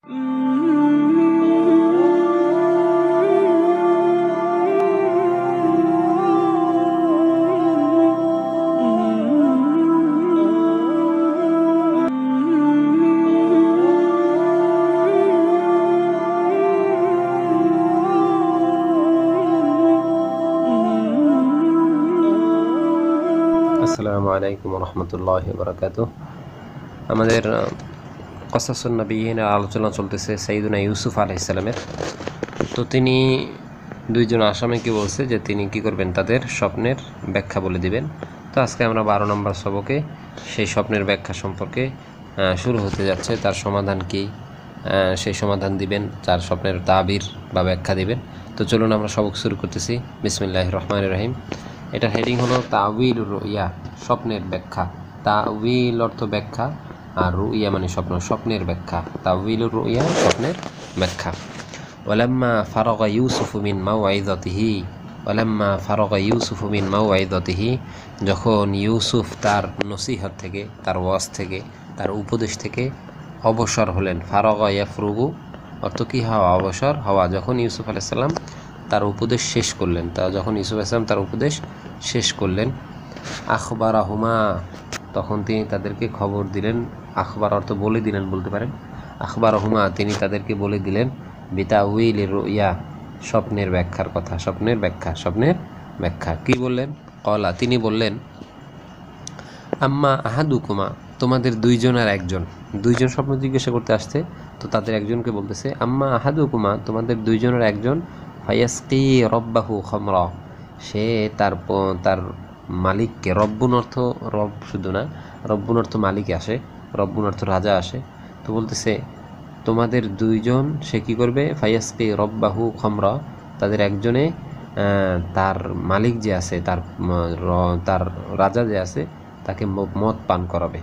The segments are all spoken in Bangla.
আসসালামু আলাইকুম রহমতুল্লাহ বারাকাতুহ। আমাদের কসাসুন নবীনের আলোচনা চলতেছে সাইয়্যিদুনা ইউসুফ আলাইহিস সালামের। তো তিনি দুইজন আসামিকে বলছে যে তিনি কি করবেন, তাদের স্বপ্নের ব্যাখ্যা বলে দিবেন। তো আজকে আমরা 12 নম্বর সবকে সেই স্বপ্নের ব্যাখ্যা সম্পর্কে শুরু হতে যাচ্ছে। তার সমাধান কি, সেই সমাধান দিবেন, তার স্বপ্নের তাবির বা ব্যাখ্যা দিবেন। তো চলুন আমরা সবক শুরু করতেছি। বিসমিল্লাহির রহমানির রহিম। এটার হেডিং হলো তাউইল রুইয়া, স্বপ্নের ব্যাখ্যা। তাউইল অর্থ ব্যাখ্যা, আর রুইয়া মানে স্বপ্ন, স্বপ্নের ব্যাখ্যা। তাউইল রুইয়া, স্বপ্নের ব্যাখ্যা। ওয়ালাম্মা ফারাগা ইউসুফু মিন মাওয়াইযাতিহি, ওয়ালাম্মা ফারাগা ইউসুফু মিন মাওয়াইযাতিহি, যখন ইউসুফ তার নসিহত থেকে, তার ওয়াজ থেকে, তার উপদেশ থেকে অবসর হলেন। ফারাগা ইয়াফরুগু অর্থ কি হওয়া, অবসর হওয়া। যখন ইউসুফ আলাইহিস সালাম তার উপদেশ শেষ করলেন, যখন ইউসুফ আলাইহিস সালাম তার উপদেশ শেষ করলেন, আখবারাহুমা, তখন তিনি তাদেরকে খবর দিলেন। আখবার অর্থ বলে দিলেন বলতে পারেন। আখবারাহুমা, তিনি তাদেরকে বলে দিলেন বিতাউইলির রুইয়া, স্বপ্নের ব্যাখ্যার কথা। স্বপ্নের ব্যাখ্যা, স্বপ্নের ব্যাখ্যা কি বললেন? কলা, তিনি বললেন, আম্মা আহাদুকুমা, তোমাদের দুইজনের একজন। দুইজন স্বপ্ন জিজ্ঞাসা করতে আসছে, তো তাদের একজনকে বলতেছে আম্মা আহাদুকুমা, তোমাদের দুইজনের একজন, ফায়াসকি রব্বাহু খামরা, সে তার মালিককে, রব্বুন অর্থ রব শুধু না, রব্বুন অর্থ মালিক আসে, রব্বুন অর্থ রাজা আসে। তো বলতেছে তোমাদের দুইজন, সে কি করবে, ফায়াসকি রব্বাহু খামরা, তাদের একজনে তার মালিক যে আছে, তার রাজা যে আছে তাকে মদ পান করাবে।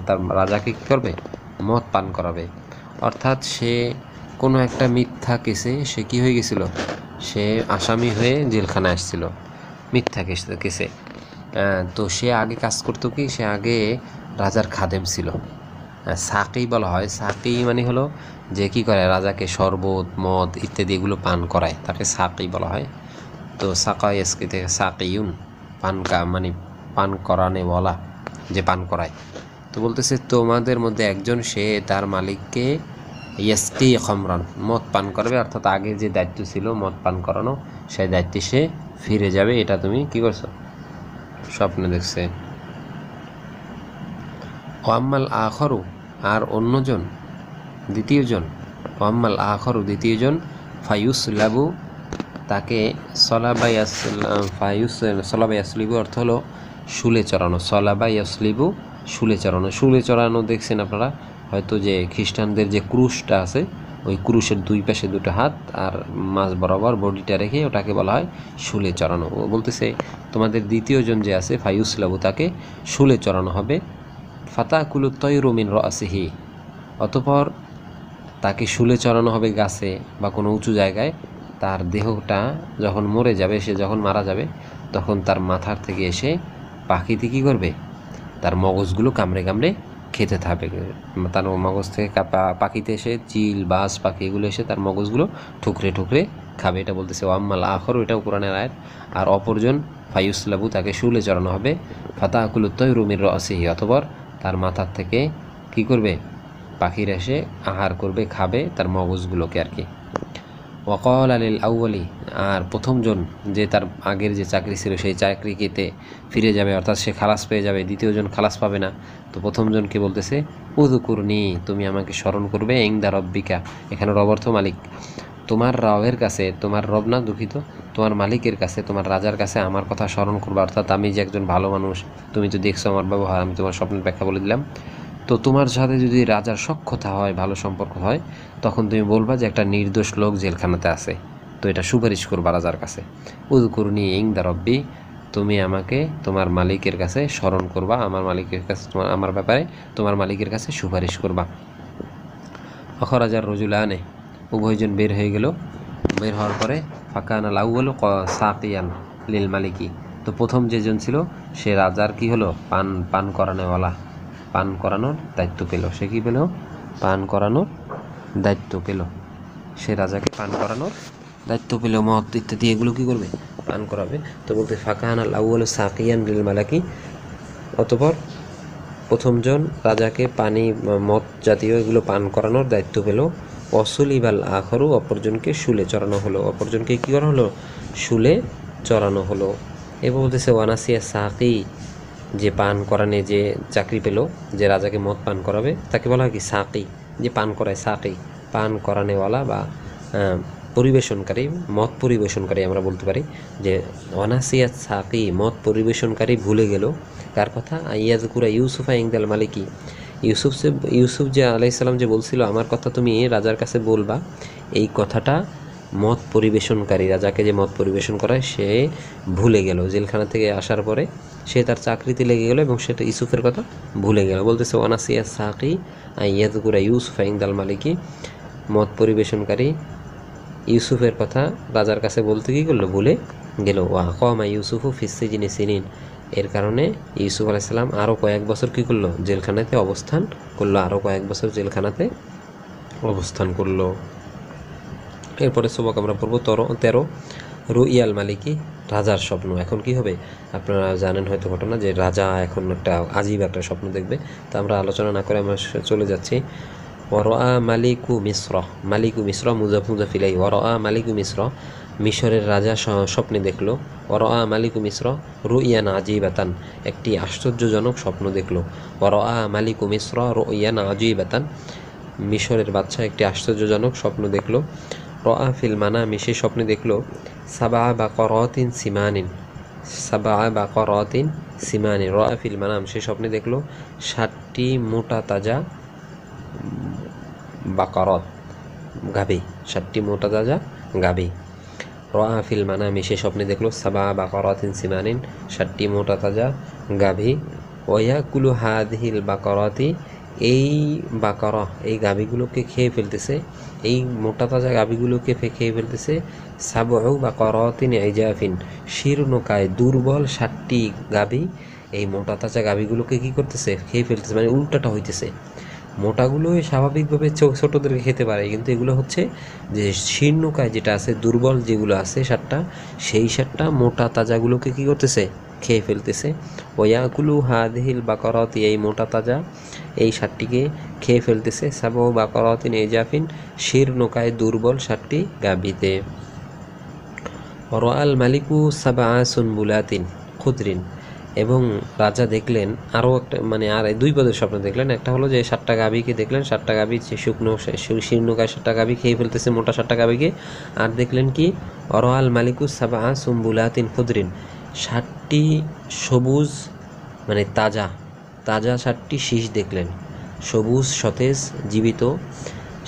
তার রাজাকে কী করবে, মদ পান করাবে। অর্থাৎ সে কোনো একটা মিথ্যা কেসে সে কী হয়ে গেছিল, সে আসামি হয়ে জেলখানায় আসছিল মিথ্যা কেসে। তো সে আগে কাজ করতো কি, সে আগে রাজার খাদেম ছিল। সাকি বলা হয়। সাকি মানে হলো যে কী করে, রাজাকে শরবত, মদ ইত্যাদি এগুলো পান করায়, তাকে সাকি বলা হয়। তো সাকায়েসকি থেকে সাকিউন, মানে পান করানে বলা, যে পান করায়। তো বলতেছে তোমাদের মধ্যে একজন, সে তার মালিককে ইয়াসকি খমরান, মদ পান করবে। অর্থাৎ আগে যে দায়িত্ব ছিল মদ পান করানো, সেই দায়িত্বে সে ফিরে যাবে। এটা তুমি কি করছো, স্বপ্নে দেখছে। ওয়াম্মাল আখরু, আর অন্যজন, দ্বিতীয়জন, ওয়াম্মাল আখরু, দ্বিতীয়জন, ফায়ুসলাবু, তাকে সলাবাইয়াসলিবু অর্থ হলো শুলে চড়ানো। সলাবাইয়াসলিবু, শুলে চড়ানো। শুলে চড়ানো দেখছেন আপনারা হয়তো, যে খ্রিস্টানদের যে ক্রুশটা আছে, ওই ক্রুশের দুই পাশে দুটো হাত আর মাঝ বরাবর বডিটা রেখে ওটাকে বলা হয় শুলে চড়ানো। ও বলতেছে তোমাদের দ্বিতীয়জন যে আছে, ফায়ুসলাবু, তাকে শুলে চড়ানো হবে। ফাতাকুলু তয়রু মিন রাসিহি, অতঃপর তাকে শুলে চড়ানো হবে গাছে বা কোনো উঁচু জায়গায়। তার দেহটা যখন মরে যাবে, সে যখন মারা যাবে, তখন তার মাথার থেকে এসে পাখিতে কী করবে, তার মগজগুলো কামড়ে কামড়ে খেতে থাকবে। তার মগজ থেকে পাখিতে এসে, চিল, বাজ পাখি এগুলো এসে তার মগজগুলো ঠুকরে ঠুকরে খাবে। এটা বলতেছে ওয়াম্মাল আখর, এটাও কোরআনের আয়াত। আর অপরজন ফায়ুসলাবু, তাকে শুলে চড়ানো হবে। ফাতাকুলু তয়রু মিন রাসিহি, অতঃপর তার মাথার থেকে কী করবে, পাখির এসে আহার করবে, খাবে তার মগজগুলোকে আর কি। ওয়াকাল আলিল আউ্বালি, আর প্রথমজন যে তার আগের যে চাকরি ছিল সেই চাকরিতে ফিরে যাবে, অর্থাৎ সে খালাস পেয়ে যাবে, দ্বিতীয়জন খালাস পাবে না। তো প্রথমজনকে বলতেছে উযকুরনি, তুমি আমাকে স্মরণ করবে, ইনদা রব্বিকা, এখানে রব অর্থ মালিক, তোমার রবের কাছে, তোমার রব না, দুঃখিত, তোমার মালিকের কাছে, তোমার রাজার কাছে আমার কথা স্মরণ করবে। অর্থাৎ আমি যে একজন ভালো মানুষ, তুমি তো দেখছো আমার ব্যবহার, আমি তোমার স্বপ্নের ব্যাখ্যা বলে দিলাম। তো তোমার সাথে যদি রাজার সখ্যতা হয়, ভালো সম্পর্ক হয়, তখন তুমি বলবা যে একটা নির্দোষ লোক জেলখানাতে আছে, তো এটা সুপারিশ করবা রাজার কাছে। উযকুরনি ইনদা রব্বি, তুমি আমাকে তোমার মালিকের কাছে স্মরণ করবা, আমার মালিকের কাছে, আমার ব্যাপারে তোমার মালিকের কাছে সুপারিশ করবা। অখরাজার রজুলানে, উভয়জন বের হয়ে গেল। বের হওয়ার পরে ফাকানাল আউয়ালু সাকিয়ান লিল মালিকি, তো প্রথম যেজন ছিল সে রাজার কি হলো, পান করানোওয়ালা, পান করানোর দায়িত্ব পেল। সে কি পেল, পান করানোর দায়িত্ব পেল, সে রাজাকে পান করানোর দায়িত্ব পেল, মদ ইত্যাদি এগুলো কী করবে, পান করাবে। তো বলতে ফাকাহান আল আউয়াল সাকিয়ান লিল মালাকি, অতঃপর প্রথমজন রাজাকে পানি মদ জাতীয় এগুলো পান করানোর দায়িত্ব পেল। অসুলিবাল আখরু, অপরজনকে শুলে চড়ানো হলো, অপরজনকে কী করা হলো, শুলে চড়ানো হলো। এবার বলতেছে ওয়ানাসিয়া সাকি, যে পান করানে যে চাকরি পেল, যে রাজাকে মদ পান করাবে তাকে বলা হয় কি সাকি, যে পান করায় সাকি, পান করানেওয়ালা বা পরিবেশনকারী, মদ পরিবেশনকারী আমরা বলতে পারি। যে অনাসিয়াত সাকি, মদ পরিবেশনকারী ভুলে গেল কার কথা, আইয়াজকুরা ইউসুফা ইংদাল মালিকি, ইউসুফ যে আলাইসাল্লাম যে বলছিল আমার কথা তুমি রাজার কাছে বলবা, এই কথাটা মদ পরিবেশনকারী, রাজাকে যে মদ পরিবেশন করায় সে ভুলে গেল। জেলখানা থেকে আসার পরে সে তার চাকরিতে লেগে গেল এবং সেটা ইউসুফের কথা ভুলে গেল। বলতেছে ওয়ানাসিয়া সাকি আইয়াজকুরা ইউসুফা ইংদাল মালিকি, মদ পরিবেশনকারী ইউসুফের কথা রাজার কাছে বলতে কী করলো, ভুলে গেল। ওয়া কমা ইউসুফু ফিসসিজিনি সিনিন, এর কারণে ইউসুফ আলাইসাল্লাম আরও কয়েক বছর কী করলো, জেলখানাতে অবস্থান করলো, আরও কয়েক বছর জেলখানাতে অবস্থান করলো। এরপরে সবক আমরা পড়বো 13 রুইয়াল মালিকি, রাজার স্বপ্ন। এখন কি হবে, আপনারা জানেন হয়তো ঘটনা, যে রাজা এখন একটা আজীব একটা স্বপ্ন দেখবে। তো আমরা আলোচনা না করে আমরা চলে যাচ্ছি। ওয়ারআ মালিকু মিশ্র, মালিকু মিশ্র মুজাফিলাই, ওয়ারআ মালিকু মিশ্র, মিশরের রাজা স্বপ্নে দেখলো। ওয়ারআ মালিকু মিশ্র রুইয়ান আজিবাতান, একটি আশ্চর্যজনক স্বপ্ন দেখলো। ওয়ারআ মালিকু মিশ্র রুইয়ান আজিবাতান, মিশরের বাদশা একটি আশ্চর্যজনক স্বপ্ন দেখলো। রআ ফিল মানামি, সে স্বপ্নে দেখলো সাবা বাকরাতিন সিমানিন, সাবা বাকরাতিন সিমানিন। রআ ফিল মানাম, সে স্বপ্নে দেখলো 7টি মোটা তাজা বাকারত, গাভী, 7টি মোটা তাজা গাভী। রআ ফিল মানামি, সে স্বপ্নে দেখলো সাবা বাকরাতিন সিমানিন, 7টি মোটা তাজা গাভী। ওয়াকুলু হাদিহিল বাকরাতি, এই বাকারা, এই গাভীগুলোকে খেয়ে ফেলতেছে, এই মোটা তাজা গাভীগুলোকে খেয়ে ফেলতেছে। সাবউ বাকারাতিন ইজাফিন, শীর্ণকায় দুর্বল 7টি গাভী এই মোটা তাজা গাভীগুলোকে কী করতেছে, খেয়ে ফেলতেছে, মানে উল্টাটা হইতেছে। মোটাগুলো স্বাভাবিকভাবে ছোটোদেরকে খেতে পারে, কিন্তু এগুলো হচ্ছে যে শীর্ণকায় যেটা আছে, দুর্বল যেগুলো আছে 7টা, সেই 7টা মোটা তাজাগুলোকে কী করতেছে, খেয়ে ফেলতেছে। ওয়াকুলু হাদিহিল বাকারাতি, এই মোটা তাজা এই 7টিকে খেয়ে ফেলতেছে। সাবু বাকারাতিন ইজাফিন, শীর্ণকায় দুর্বল 7টি গাভীতে। রাআল মালিকু সাবআ সুনবুলাতিন খুদরিন, এবং রাজা দেখলেন আরও একটা, মানে আর 2 পদের স্বপ্ন দেখলেন। একটা হলো যে 7টা গাভীকে দেখলেন, 7টা গাভী শুকনো শীর্ণকায় 7টা গাভী খেয়ে ফেলতেছে, মোটা 7টা গাভীকে। আর দেখলেন কি রাআল মালিকু সাবআ সুনবুলাতিন খুদরিন, 7টি সবুজ মানে তাজা তাজা 7টি শীষ দেখলেন, সবুজ সতেজ জীবিত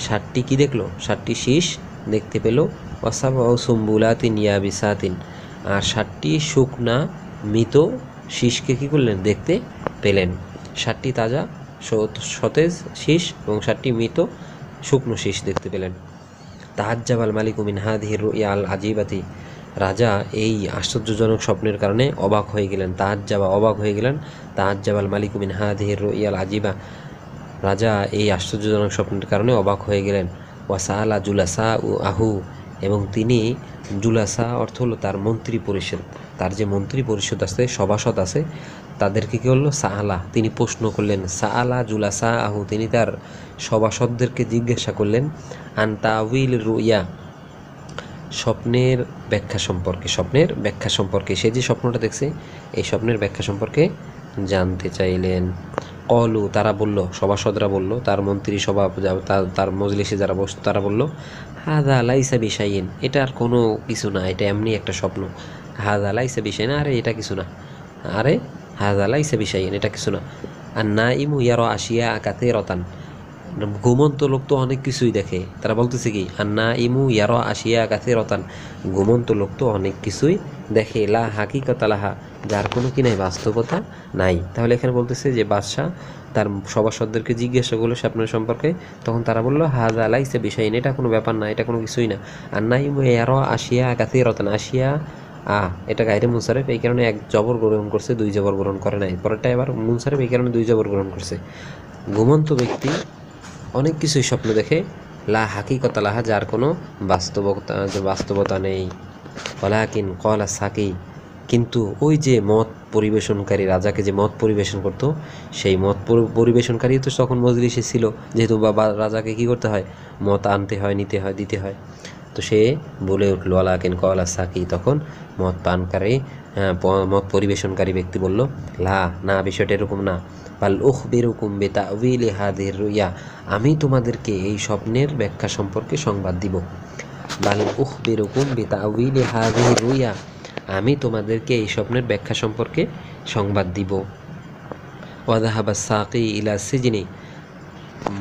7টি কী দেখলো, 7টি শীষ দেখতে পেল। ওয়াসাবআ সুনবুলাতিন ইয়াবিসাতিন, আর 7টি শুকনা মৃত শীষকে কী করলেন, দেখতে পেলেন। 7টি তাজা সতেজ শীষ এবং 7টি মৃত শুকনো শীষ দেখতে পেলেন। তাহাজ্জাবাল মালিকু মিন হাদিহির রুইয়া আল আজিবাতি, রাজা এই আশ্চর্যজনক স্বপ্নের কারণে অবাক হয়ে গেলেন। তাহাজ্জাবা, অবাক হয়ে গেলেন। তাহাজ্জাবাল মালিকু মিন হাদিহির রুইয়া আল আজিবা, রাজা এই আশ্চর্যজনক স্বপ্নের কারণে অবাক হয়ে গেলেন। ওয়াসাআলা জুলাসা ও আহু, এবং তিনি জুলাসা অর্থ হলো তার মন্ত্রী পরিষদ, তার যে মন্ত্রী পরিষদ আছে, সভাসদ আছে, তাদেরকে কী করলো, সাআলা, তিনি প্রশ্ন করলেন। সাআলা জুলাসা আহু, তিনি তার সভাসদদেরকে জিজ্ঞাসা করলেন আন তাউইল রুইয়া, স্বপ্নের ব্যাখ্যা সম্পর্কে, স্বপ্নের ব্যাখ্যা সম্পর্কে, সে যে স্বপ্নটা দেখছে এই স্বপ্নের ব্যাখ্যা সম্পর্কে জানতে চাইলেন। কলু, তারা বলল, সভাসদরা বলল, তার মন্ত্রী সভা তার মজলিসে যারা বসত তারা বলল হাদা লাইসা বিশাইন, এটা আর কোনো কিছু না, এটা এমনি একটা স্বপ্ন। হাদা লাইসা বিশাইন, আরে এটা কিছু না, আরে হাদা লাইসা বিশাইন, এটা কিছু না। আর না ইমু ইয়ার আসিয়া আকাতে রতান, ঘুমন্ত লোক তো অনেক কিছুই দেখে, তারা বলতেছে কি আর না ইমু ইয়ার আসিয়া আকাতে রতান, ঘুমন্ত লোক তো অনেক কিছুই দেখে। লা হাকিকতা লাহা, যার কোনো কি নাই, বাস্তবতা নাই। তাহলে এখানে বলতেছে যে বাদশাহ তার সভাসদদেরকে জিজ্ঞাসা করলো স্বপ্নের সম্পর্কে, তখন তারা বললো হাজা লাইসা বিষয়, এটা কোনো ব্যাপার না, এটা কোনো কিছুই না। আর নাই ইয়ার আসিয়া আকাতে রতান, আসিয়া এটা গায়রে মুনসারিফ, এই কারণে 1 জবর গ্রহণ করছে, 2 জবর গ্রহণ করে নাই। পরেরটা এবার মুনসারিফ, এই কারণে 2 জবর গ্রহণ করছে। ঘুমন্ত ব্যক্তি অনেক কিছুই স্বপ্ন দেখে, লা হাকিকতা লাহা, যার কোনো বাস্তবতা নেই। ওয়ালাকিন ক্বালা সাকি, কিন্তু ওই যে মদ পরিবেশনকারী রাজাকে যে মদ পরিবেশন করত, সেই মদ পরিবেশনকারী তো তখন মজলিসে ছিল, যেহেতু বাবা রাজাকে কী করতে হয়, মদ আনতে হয়, নিতে হয়, দিতে হয়। তো সে বলে উঠল ওয়ালাকিন ক্বালা সাকি, তখন মদ পানকারী মদ পরিবেশনকারী ব্যক্তি বলল, লা, না, বিষয়টা এরকম না। বাল উখবিরুকুম বিতাউইলি হাযিহির রুইয়া, আমি তোমাদেরকে এই স্বপ্নের ব্যাখ্যা সম্পর্কে সংবাদ দিব। বাল উখবিরুকুম বিতাউইলি হাযিহির রুইয়া, আমি তোমাদেরকে এই স্বপ্নের ব্যাখ্যা সম্পর্কে সংবাদ দিব। ওয়াযাহাবা সাকি ইলা সিজনি,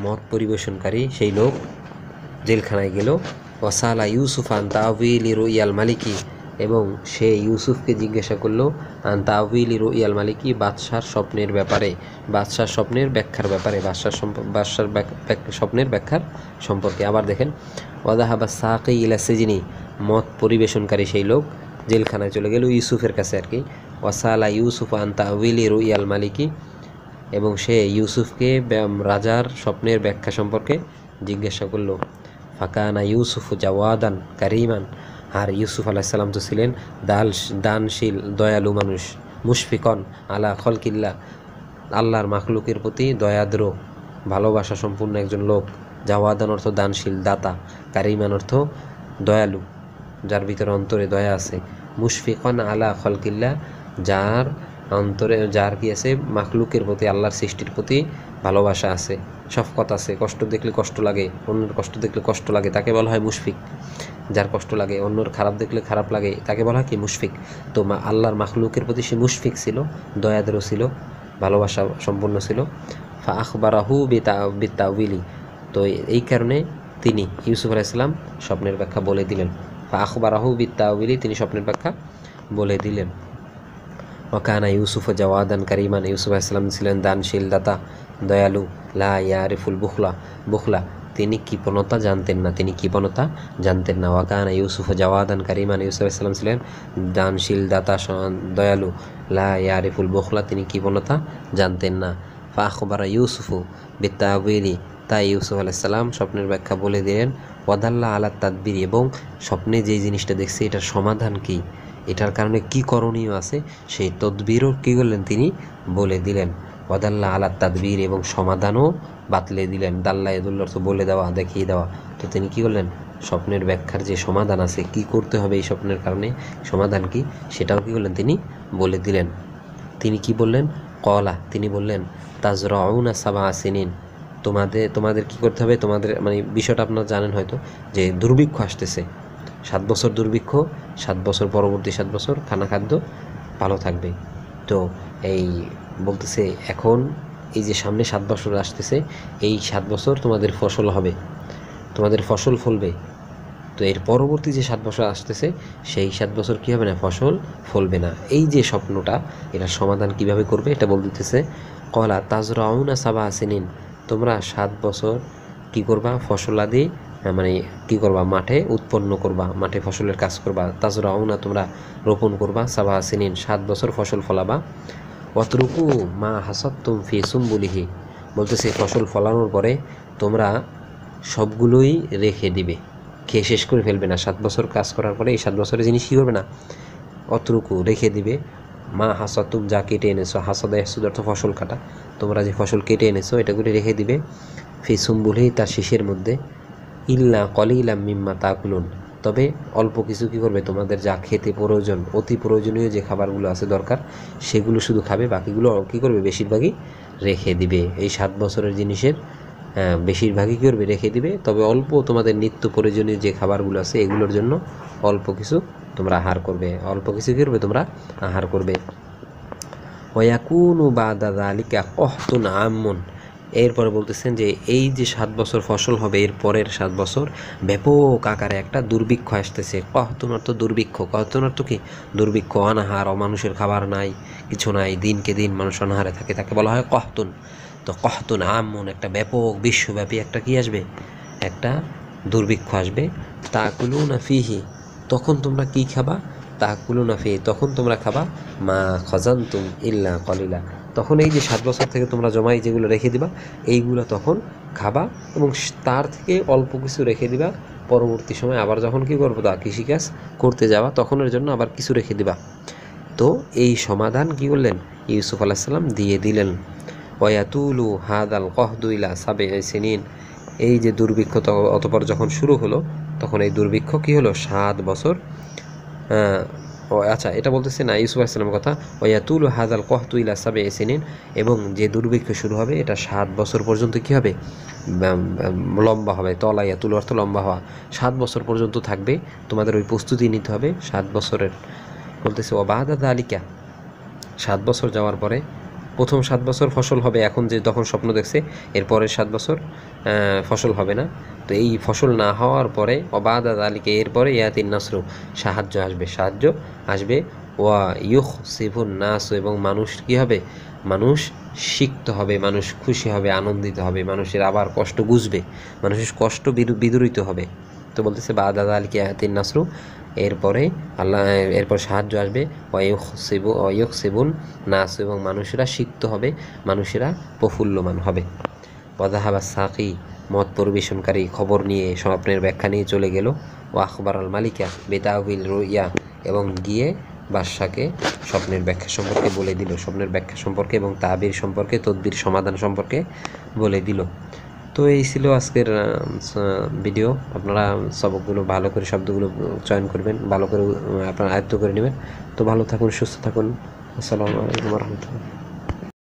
মদ পরিবেশনকারী সেই লোক জেলখানায় গেল। ওয়াসালা ইউসুফ আন তাউইলি রুইয়াল মালিকি, এবং সে ইউসুফকে জিজ্ঞাসা করলো আন তাউইলি রুইয়াল মালিকি, বাদশার স্বপ্নের ব্যাপারে, বাদশার স্বপ্নের ব্যাখ্যার ব্যাপারে, বাদশার স্বপ্নের ব্যাখ্যার সম্পর্কে। আবার দেখেন, ওয়াযাহাবা সাকি ইলা সিজনি, মদ পরিবেশনকারী সেই লোক জেলখানায় চলে গেল ইউসুফের কাছে আর কি। ওয়াসালা ইউসুফ আন তাউইলি রুইয়াল মালিকি, এবং সে ইউসুফকে রাজার স্বপ্নের ব্যাখ্যা সম্পর্কে জিজ্ঞাসা করলো। ফাকানা ইউসুফ জাওয়াদান কারিমান, আর ইউসুফ আলাইসাল্লাম তো ছিলেন দানশীল দয়ালু মানুষ। মুশফিকন আলা খলকিল্লা, আল্লাহর মাখলুকের প্রতি দয়াদ্র ভালোবাসা সম্পূর্ণ একজন লোক। জাওয়াদান অর্থ দানশীল, দাতা। কারিমান অর্থ দয়ালু, যার ভিতরে অন্তরে দয়া আছে। মুশফিকন আলা খলকিল্লা, যার অন্তরে, যার কি আছে, মাখলুকের প্রতি, আল্লাহর সৃষ্টির প্রতি ভালোবাসা আছে, শফকত আছে। কষ্ট দেখলে কষ্ট লাগে, অন্যের কষ্ট দেখলে কষ্ট লাগে, তাকে বলা হয় মুশফিক। যার কষ্ট লাগে, অন্যর খারাপ দেখলে খারাপ লাগে, তাকে বলা হয় কি, মুশফিক। তো আল্লাহর মাখলুকের প্রতি সে মুশফিক ছিল, দয়াদ্র ছিল, ভালোবাসা সম্পূর্ণ ছিল। ফা আখবারাহু বিতাউইলি, তো এই কারণে তিনি ইউসুফ আলাইহিস সালাম স্বপ্নের ব্যাখ্যা বলে দিলেন। ফা আখবারাহু বিতাউইলি, তিনি স্বপ্নের ব্যাখ্যা বলে দিলেন। ওয়াকানা ইউসুফ জাওয়াদান কারিমান, ইউসুফ আলাইহিস সালাম ছিলেন দানশীল, দাতা, দয়ালু। লা ইয়ারিফুল বুখলা, তিনি কৃপণতা জানতেন না, তিনি কৃপণতা জানতেন না। ওয়াকানা ইউসুফ জাওয়াদান কারিমান, ইউসুফ আলাইহিস সালাম ছিলেন দানশীল, দাতা, দয়ালু। লা ইয়ারিফুল বুখলা, তিনি কৃপণতা জানতেন না। ফা আখবারা ইউসুফু বিতাউইলি, তাই ইউসুফ আলাইহিস সালাম স্বপ্নের ব্যাখ্যা বলে দিলেন। ওয়াদাল্লা আলা তাদবির, এবং স্বপ্নে যে জিনিসটা দেখছে এটার সমাধান কি, এটার কারণে কি করণীয় আছে, সেই তদবিরও কী করলেন, তিনি বলে দিলেন। ওয়াদাল্লা আলা তাদবির, এবং সমাধানও বাতলে দিলেন। দাল্লা ইয়াদুল্লা অর্থ বলে দেওয়া, দেখিয়ে দেওয়া। তো তিনি কী করলেন, স্বপ্নের ব্যাখ্যার যে সমাধান আছে, কি করতে হবে এই স্বপ্নের কারণে, সমাধান কি, সেটাও কী করলেন, তিনি বলে দিলেন। তিনি কি বললেন, কলা, তিনি বললেন, তাজরাউনা সাবা সিনিন, তোমাদের কি করতে হবে, তোমাদের মানে বিষয়টা আপনারা জানেন হয়তো, যে দুর্ভিক্ষ আসতেছে, 7 বছর দুর্ভিক্ষ, 7 বছর পরবর্তী 7 বছর খানা খাদ্য ভালো থাকবে। তো এই বলতেছে, এখন এই যে সামনে 7 বছর আসতেছে, এই 7 বছর তোমাদের ফসল হবে, তোমাদের ফসল ফলবে। তো এর পরবর্তী যে 7 বছর আসতেছে, সেই 7 বছর কী হবে না, ফসল ফলবে না। এই যে স্বপ্নটা, এটার সমাধান কিভাবে করবে, এটা বলতেছে। কলা তাজরাউনা সাবা সিনিন, তোমরা 7 বছর কি করবা, ফসলাদি মানে কি করবা, মাঠে উৎপন্ন করবা, মাঠে ফসলের কাজ করবা। তাজরাউনা, তোমরা রোপণ করবা, সাবা সিনিন, 7 বছর ফসল ফলাবা। অতরুকু মা হাসাত্তুম ফি সুম্বুলিহি, বলতেছে ফসল ফলানোর পরে তোমরা সবগুলোই রেখে দিবে, খেয়ে শেষ করে ফেলবে না। 7 বছর কাজ করার পরে এই 7 বছরের জিনিস কী করবে না, অতরুকু রেখে দিবে। মা হাসাতুম, যা কেটে এনেছো, হাসাদা ইয়াহসুদ অর্থ ফসল কাটা, তোমরা যে ফসল কেটে এনেছো এটাগুলি রেখে দিবে। ফি সুম্বুলিহি, তার শেষের মধ্যে। ইল্লা কলিলাম মিম্মা তাকুলুন, তবে অল্প কিছু কী করবে, তোমাদের যা খেতে প্রয়োজন, অতি প্রয়োজনীয় যে খাবারগুলো আছে দরকার, সেগুলো শুধু খাবে, বাকিগুলো কী করবে, বেশিরভাগই রেখে দিবে। এই 7 বছরের জিনিসের বেশিরভাগই কী করবে, রেখে দিবে। তবে অল্প তোমাদের নিত্য প্রয়োজনীয় যে খাবারগুলো আছে এগুলোর জন্য অল্প কিছু তোমরা আহার করবে, অল্প কিছু কী করবে, তোমরা আহার করবে। ওয়াকুনু বাদা যালিকা কহতুন আমুন, এরপরে বলতেছেন যে এই যে 7 বছর ফসল হবে, এর পরের 7 বছর ব্যাপক আকারে একটা দুর্ভিক্ষ আসতেছে। কহতুন অর্থ দুর্ভিক্ষ, কহতুন অর্থ কি, দুর্ভিক্ষ, অনাহার, অমানুষের খাবার নাই, কিছু নাই, দিনকে দিন মানুষ অনাহারে থাকে, তাকে বলা হয় কহতুন। তো কহতুন আমুন, একটা ব্যাপক বিশ্বব্যাপী একটা কি আসবে, একটা দুর্ভিক্ষ আসবে। তাকুলুনা ফিহি, তখন তোমরা কি খাবা, তাকুলুনা ফিহি, তখন তোমরা খাবা মা খাজানতুম ইল্লা কলিলা, তখন এই যে 7 বছর থেকে তোমরা জমাই যেগুলো রেখে দিবা এইগুলো তখন খাবা, এবং তার থেকে অল্প কিছু রেখে দিবা পরবর্তী সময় আবার যখন কী করবো তা কৃষিকাজ করতে যাওয়া তখনের জন্য আবার কিছু রেখে দিবা। তো এই সমাধান কী করলেন ইউসুফ আলাইহিস সালাম দিয়ে দিলেন। ওয়াতুলু হাদাল কহদু ইলা সাবে সিনিন, এই যে দুর্ভিক্ষ অতপর যখন শুরু হলো তখন এই দুর্ভিক্ষ কী হলো 7 বছর। ও আচ্ছা, এটা বলতেছে না ইউসুফ আলাইহিস সালামের কথা, ওয়াতুলু হাদাল কহদু ইলা সাবে সিনিন, এবং যে দুর্ভিক্ষ শুরু হবে এটা 7 বছর পর্যন্ত কী হবে লম্বা হবে। তলাইয়া তুল অর্থ লম্বা হওয়া, 7 বছর পর্যন্ত থাকবে, তোমাদের ওই প্রস্তুতি নিতে হবে 7 বছরের। বলতেছে ওবাদা দালিকা, 7 বছর যাওয়ার পরে প্রথম 7 বছর ফসল হবে, এখন যে তখন স্বপ্ন দেখছে এরপরের 7 বছর ফসল হবে না। তো এই ফসল না হওয়ার পরে অবাদা দালিকা এরপরে ইয়াতিন নাসরু, সাহায্য আসবে ওয়া ইউখ সিফুন নাস, এবং মানুষ কী হবে, মানুষ শিখতে হবে, মানুষ খুশি হবে, আনন্দিত হবে, মানুষের আবার কষ্ট বুঝবে, মানুষের কষ্ট বিদূরিত হবে। তো বলতেছে বাদা দালিকা ইয়াতিন নাসরু, এরপরে এরপর সাহায্য আসবে অয়ুখ সেবুন নাস, এবং মানুষেরা শিখতে হবে, মানুষেরা প্রফুল্লমান হবে। ওয়াদাহাবা সাকি, মত পরিবেশনকারী খবর নিয়ে স্বপ্নের ব্যাখ্যা নিয়ে চলে গেল। ও আখবর আল মালিকা বেতাউল রুইয়া, এবং গিয়ে বাদশাকে স্বপ্নের ব্যাখ্যা সম্পর্কে বলে দিল, স্বপ্নের ব্যাখ্যা সম্পর্কে এবং তাবির সম্পর্কে, তদবির সমাধান সম্পর্কে বলে দিল। তো এই ছিল আজকের ভিডিও। আপনারা সবকগুলো ভালো করে শব্দগুলো চয়ন করবেন, ভালো করে আপনারা আয়ত্ত করে নেবেন। তো ভালো থাকুন, সুস্থ থাকুন। আসসালামু আলাইকুম ওয়া রাহমাতুল্লাহ।